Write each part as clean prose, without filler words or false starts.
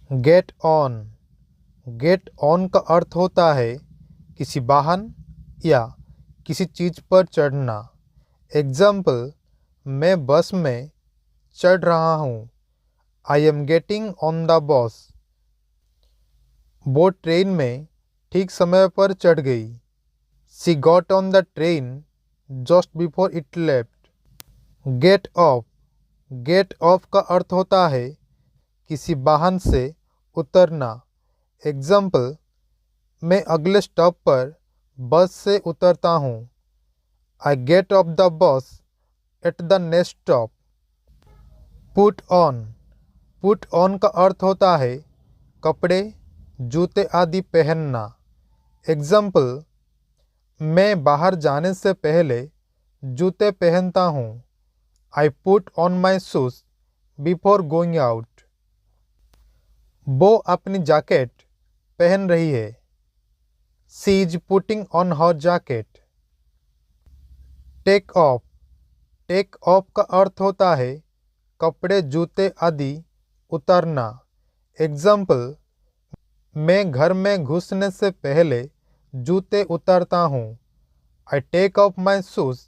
Get on. Get on का अर्थ होता है किसी वाहन या किसी चीज़ पर चढ़ना। एग्जाम्पल, मैं बस में चढ़ रहा हूँ। I am getting on the bus. वो ट्रेन में ठीक समय पर चढ़ गई। She got on the train just before it left. Get off. Get off का अर्थ होता है किसी वाहन से उतरना। एग्जाम्पल, मैं अगले स्टॉप पर बस से उतरता हूँ। I get of the bus at the next stop. Put on. Put on का अर्थ होता है कपड़े, जूते आदि पहनना। एग्जाम्पल, मैं बाहर जाने से पहले जूते पहनता हूँ। I put on my shoes before going out. वो अपनी जैकेट पहन रही है। She is putting on her jacket. Take off. Take off का अर्थ होता है कपड़े, जूते आदि उतारना। एग्जाम्पल, मैं घर में घुसने से पहले जूते उतारता हूँ। I take off my shoes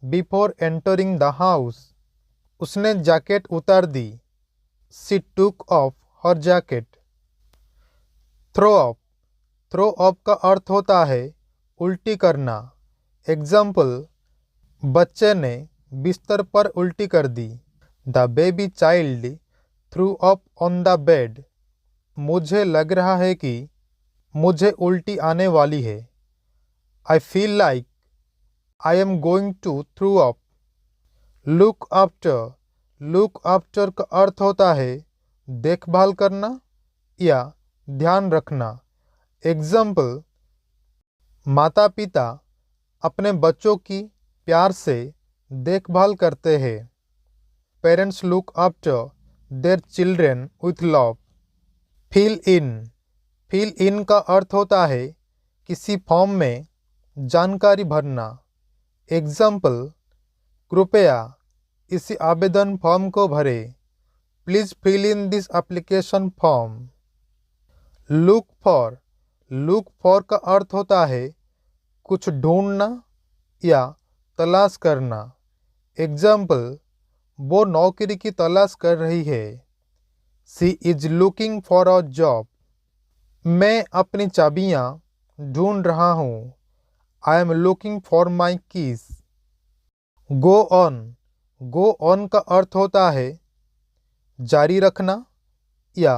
before entering the house. उसने जैकेट उतार दी। She took off her jacket. Throw off. Throw off का अर्थ होता है उल्टी करना। एग्जाम्पल, बच्चे ने बिस्तर पर उल्टी कर दी। The baby child threw off on the bed. मुझे लग रहा है कि मुझे उल्टी आने वाली है। I feel like I am going to throw up. Look after. Look after का अर्थ होता है देखभाल करना या ध्यान रखना। एग्जाम्पल, माता पिता अपने बच्चों की प्यार से देखभाल करते हैं। Parents look after their children with love. Fill in. Fill in का अर्थ होता है किसी फॉर्म में जानकारी भरना। एग्जाम्पल, कृपया इसी आवेदन फॉर्म को भरें। Please fill in this application form. Look for. Look for का अर्थ होता है कुछ ढूंढना या तलाश करना। एग्जाम्पल, वो नौकरी की तलाश कर रही है। She is looking for a job. मैं अपनी चाबियाँ ढूंढ रहा हूँ। I am looking for my keys. Go on. Go on का अर्थ होता है जारी रखना या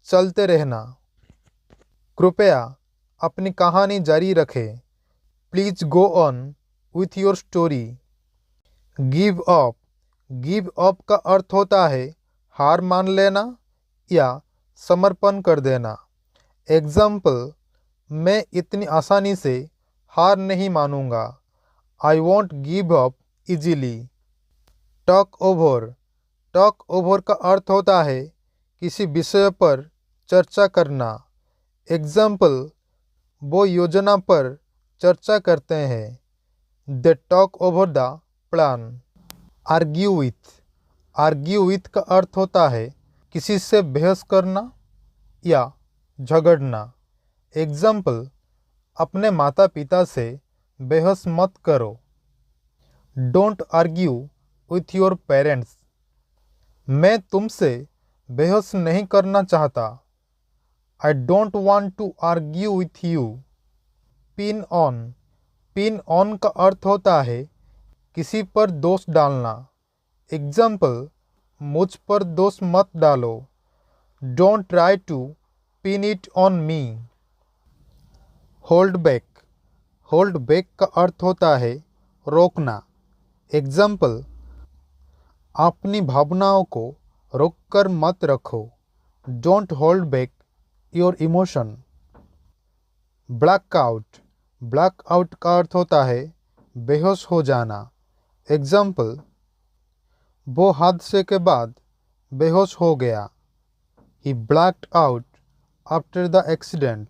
चलते रहना। कृपया अपनी कहानी जारी रखें। Please go on with your story. Give up. Give up का अर्थ होता है हार मान लेना या समर्पण कर देना। एग्जाम्पल, मैं इतनी आसानी से हार नहीं मानूंगा। I want give up easily. Talk over. Talk over का अर्थ होता है किसी विषय पर चर्चा करना। एग्जाम्पल, वो योजना पर चर्चा करते हैं। They talk over the plan. Argue with. Argue with का अर्थ होता है किसी से बहस करना या झगड़ना। एग्जाम्पल, अपने माता पिता से बहस मत करो। Don't argue with your parents. मैं तुमसे बहस नहीं करना चाहता। I don't want to argue with you. Pin on. Pin on का अर्थ होता है किसी पर दोष डालना। एग्जाम्पल, मुझ पर दोष मत डालो। Don't try to pin it on me. Hold back. Hold back का अर्थ होता है रोकना। एग्जाम्पल, अपनी भावनाओं को रोककर मत रखो। Don't hold back your emotion. Blackout. Blackout का अर्थ होता है बेहोश हो जाना। एग्जाम्पल, वो हादसे के बाद बेहोश हो गया। He blacked out after the accident.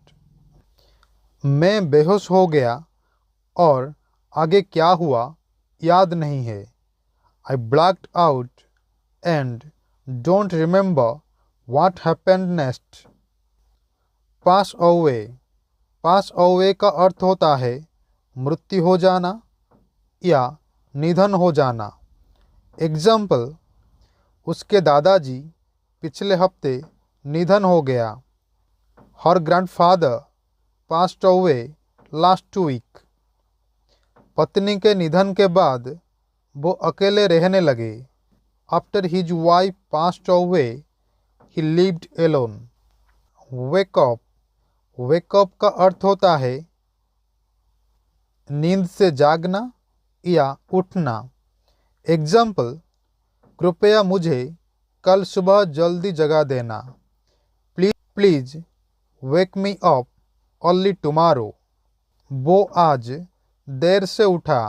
मैं बेहोश हो गया और आगे क्या हुआ याद नहीं है। I blacked out and don't remember What happened next? Pass away. Pass away का अर्थ होता है मृत्यु हो जाना या निधन हो जाना। एग्जाम्पल, उसके दादाजी पिछले हफ्ते निधन हो गया। Her grandfather passed away last week. पत्नी के निधन के बाद वो अकेले रहने लगे। After his wife passed away he lived alone. Wake up. Wake up का अर्थ होता है नींद से जागना या उठना। एग्जाम्पल, कृपया मुझे कल सुबह जल्दी जगा देना। Please wake me up early tomorrow. वो आज देर से उठा।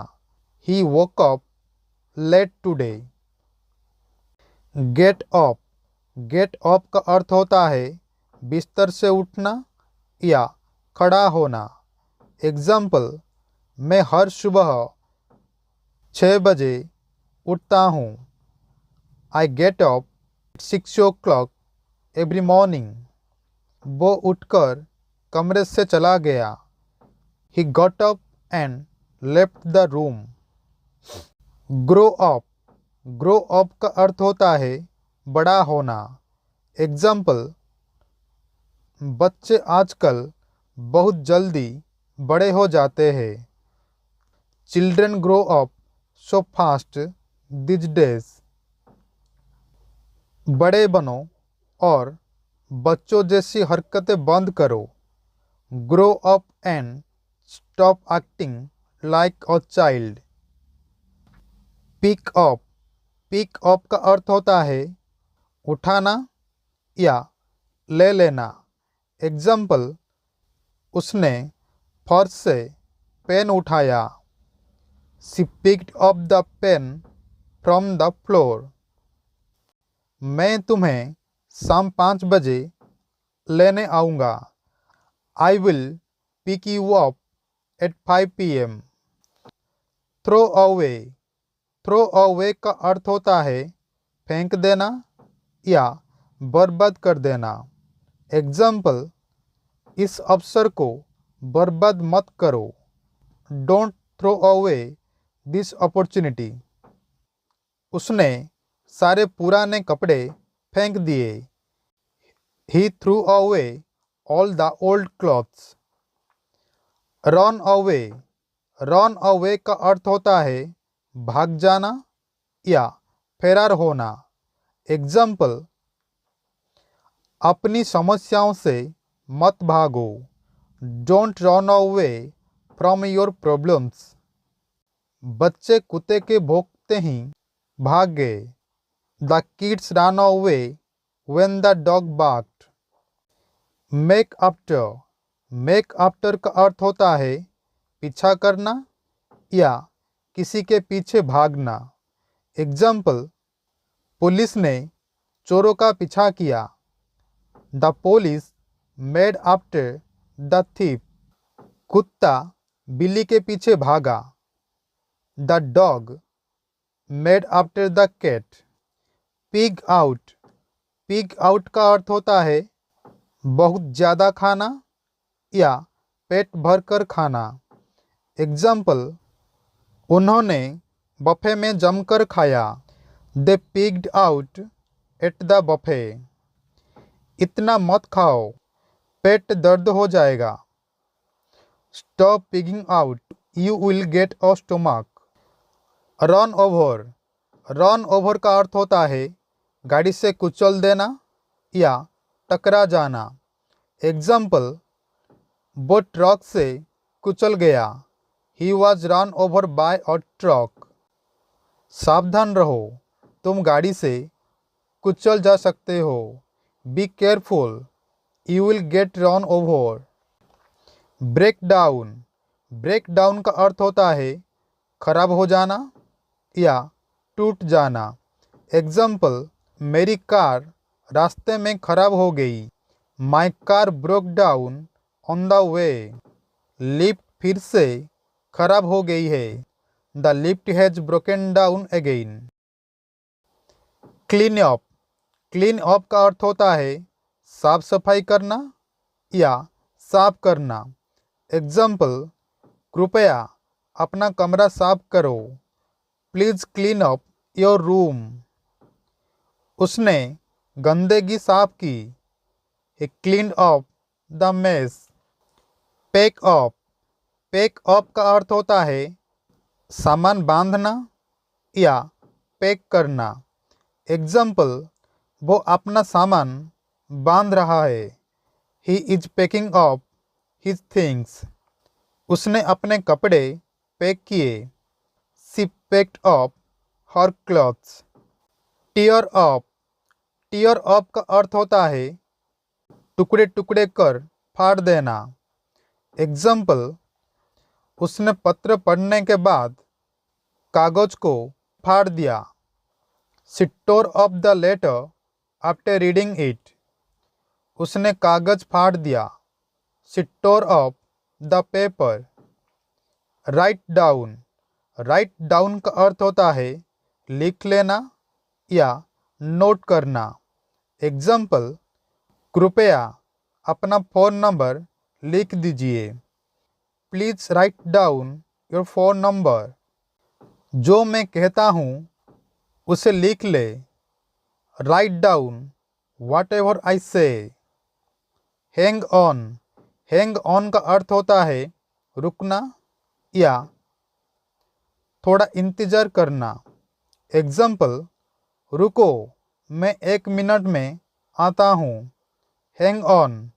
He woke up late today. Get up. Get up का अर्थ होता है बिस्तर से उठना या खड़ा होना। एग्जाम्पल, मैं हर सुबह 6 बजे उठता हूँ। I get up 6 o'clock every morning. वो उठकर कमरे से चला गया। He got up and left the room. Grow up. Grow up का अर्थ होता है बड़ा होना। एग्जाम्पल, बच्चे आजकल बहुत जल्दी बड़े हो जाते हैं। Children grow up so fast this days. बड़े बनो और बच्चों जैसी हरकतें बंद करो। Grow up and stop acting like a child. Pick up. Pick up का अर्थ होता है उठाना या ले लेना। एग्जाम्पल, उसने फर्श से पेन उठाया। She picked up the pen from the floor. मैं तुम्हें शाम 5 बजे लेने आऊँगा। I will pick you up at 5 PM। Throw away. Throw away का अर्थ होता है फेंक देना या बर्बाद कर देना। एग्जाम्पल, इस अवसर को बर्बाद मत करो। Don't throw away this opportunity. उसने सारे पुराने कपड़े फेंक दिए। He threw away all the old clothes. Run away. Run away का अर्थ होता है भाग जाना या फरार होना। एग्जाम्पल, अपनी समस्याओं से मत भागो। Don't run away from your problems. बच्चे कुत्ते के भौंकते ही भाग गए। The kids run away when the dog barked. Make after. Make after का अर्थ होता है पीछा करना या किसी के पीछे भागना। एग्जाम्पल, पुलिस ने चोरों का पीछा किया। The police made after the thief। कुत्ता बिल्ली के पीछे भागा। The dog made after the cat. Pig out. Pig out का अर्थ होता है बहुत ज़्यादा खाना या पेट भरकर खाना। एग्जाम्पल, उन्होंने बफे में जमकर खाया। They pigged out at the buffet. इतना मत खाओ, पेट दर्द हो जाएगा। Stop pigging out, you will get a stomach. Run over. Run over का अर्थ होता है गाड़ी से कुचल देना या टकरा जाना। एग्जाम्पल, वो ट्रक से कुचल गया। He was run over by a truck. सावधान रहो, तुम गाड़ी से कुचल जा सकते हो। Be careful, you will get run over. Break down. Break down का अर्थ होता है खराब हो जाना या टूट जाना। एग्जाम्पल, मेरी कार रास्ते में खराब हो गई। My car broke down on the way. Lift फिर से खराब हो गई है। The lift has broken down again. Clean up. Clean up का अर्थ होता है साफ सफाई करना या साफ करना। एग्जाम्पल, कृपया अपना कमरा साफ करो। Please clean up your room. उसने गंदगी साफ की। He cleaned up the mess. Pack up. Pack up का अर्थ होता है सामान बांधना या पैक करना। एग्जाम्पल, वो अपना सामान बांध रहा है। He is packing up his things. उसने अपने कपड़े पैक किए। She packed up her clothes. Tear up. Tear up का अर्थ होता है टुकड़े टुकड़े कर फाड़ देना। एग्जाम्पल, उसने पत्र पढ़ने के बाद कागज को फाड़ दिया। She tore up the letter after reading it. उसने कागज फाड़ दिया। She tore up the paper. Write down. Write down का अर्थ होता है लिख लेना या नोट करना। एग्जाम्पल, कृपया अपना फ़ोन नंबर लिख दीजिए। Please write down your phone number. जो मैं कहता हूँ उसे लिख ले। Write down whatever I say. Hang on. Hang on का अर्थ होता है रुकना या थोड़ा इंतज़ार करना। एग्जाम्पल, रुको, मैं 1 मिनट में आता हूँ। Hang on,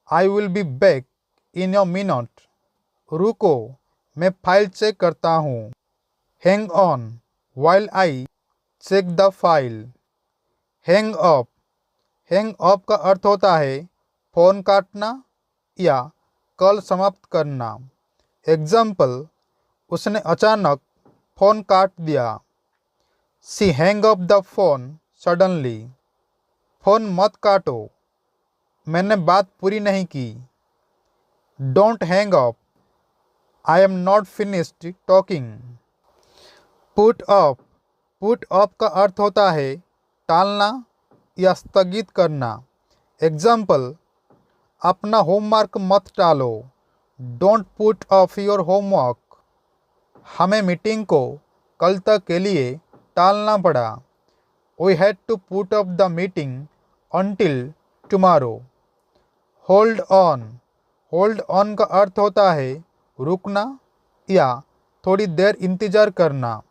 I will be back in a minute. रुको, मैं फाइल चेक करता हूँ। Hang on while I check the file. Hang up. Hang up का अर्थ होता है फ़ोन काटना या कॉल समाप्त करना। एग्जाम्पल, उसने अचानक फ़ोन काट दिया। She hang up the phone suddenly. Phone मत काटो, मैंने बात पूरी नहीं की। Don't hang up, I am not finished talking. Put up. Put up का अर्थ होता है टालना या स्थगित करना। एग्जाम्पल, अपना होमवर्क मत टालो। Don't put off your homework. हमें मीटिंग को कल तक के लिए टालना पड़ा। We had to put off the meeting until tomorrow. Hold on. Hold on का अर्थ होता है रुकना या थोड़ी देर इंतज़ार करना।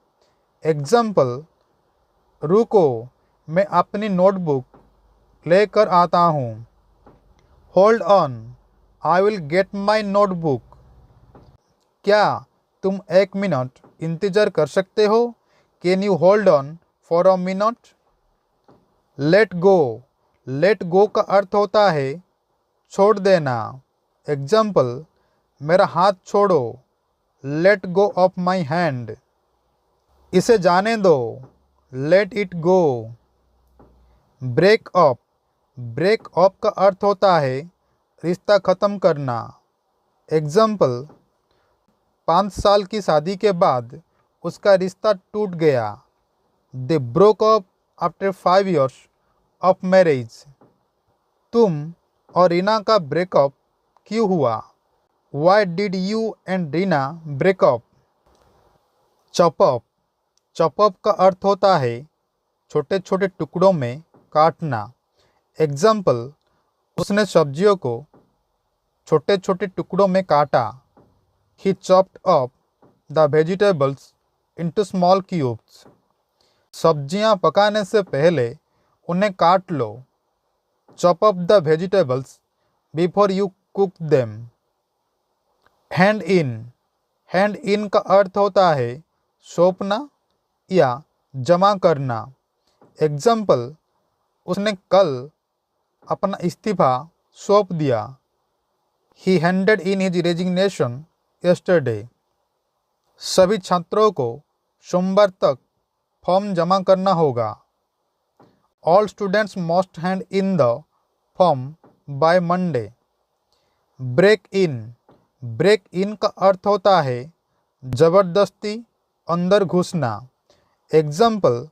एग्जाम्पल, रुको, मैं अपनी नोटबुक लेकर आता हूँ। Hold on, I will get my notebook. क्या तुम 1 मिनट इंतज़ार कर सकते हो? Can you hold on for a minute? Let go. Let go का अर्थ होता है छोड़ देना। एग्जाम्पल, मेरा हाथ छोड़ो। Let go of my hand. इसे जाने दो। Let it go. Break up. Break up का अर्थ होता है रिश्ता ख़त्म करना। एग्जाम्पल, 5 साल की शादी के बाद उसका रिश्ता टूट गया। They broke up after 5 years of marriage. तुम और रीना का ब्रेकअप क्यों हुआ? Why did you and Reena breakup? Chop up. Chop up का अर्थ होता है छोटे छोटे टुकड़ों में काटना। एग्जाम्पल, उसने सब्जियों को छोटे छोटे टुकड़ों में काटा। He chopped up the vegetables into small cubes. सब्जियां पकाने से पहले उन्हें काट लो। Chop up the vegetables before you cook them. Hand in. Hand in का अर्थ होता है सौंपना या जमा करना। एग्जाम्पल, उसने कल अपना इस्तीफा सौंप दिया। He handed in his resignation yesterday. सभी छात्रों को सोमवार तक फॉर्म जमा करना होगा। All students must hand in the form by Monday. Break in. Break in का अर्थ होता है ज़बरदस्ती अंदर घुसना। एग्जाम्पल,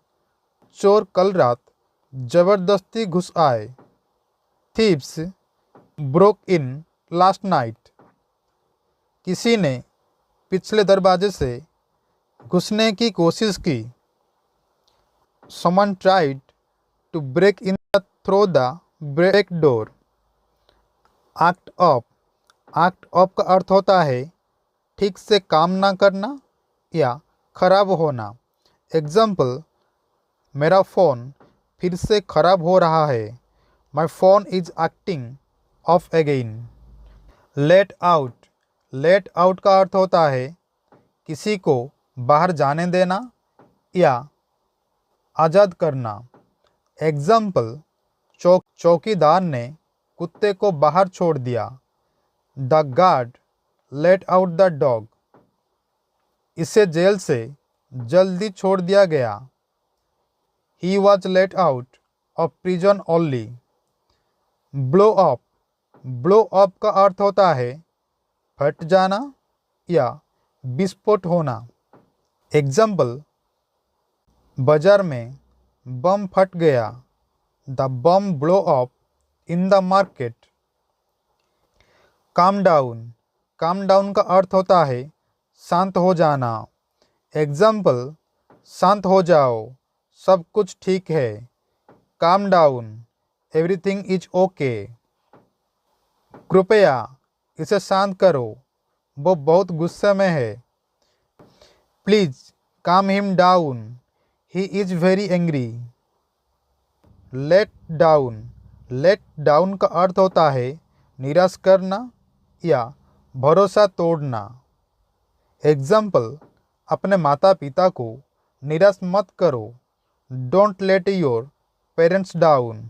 चोर कल रात जबरदस्ती घुस आए। Thieves broke in last night. किसी ने पिछले दरवाजे से घुसने की कोशिश की। Someone tried to break in through the back door. Act up। Act up का अर्थ होता है ठीक से काम ना करना या खराब होना। एग्जाम्पल, मेरा फ़ोन फिर से खराब हो रहा है। My phone is acting off again. Let out। Let out का अर्थ होता है किसी को बाहर जाने देना या आज़ाद करना। एग्जाम्पल, चौकीदार ने कुत्ते को बाहर छोड़ दिया। The guard let out the dog. इसे जेल से जल्दी छोड़ दिया गया। He was let out of prison only. Blow up. Blow up का अर्थ होता है फट जाना या विस्फोट होना। एग्जाम्पल, बाजार में बम फट गया। The bomb blow up in the market. Calm down. Calm down का अर्थ होता है शांत हो जाना। एग्जाम्पल, शांत हो जाओ, सब कुछ ठीक है। Calm down, everything is okay. कृपया इसे शांत करो, वो बहुत गुस्से में है। Please calm him down, he is very angry. Let down. Let down का अर्थ होता है निराश करना या भरोसा तोड़ना। एग्जाम्पल, अपने माता पिता को निराश मत करो। Don't let your parents down.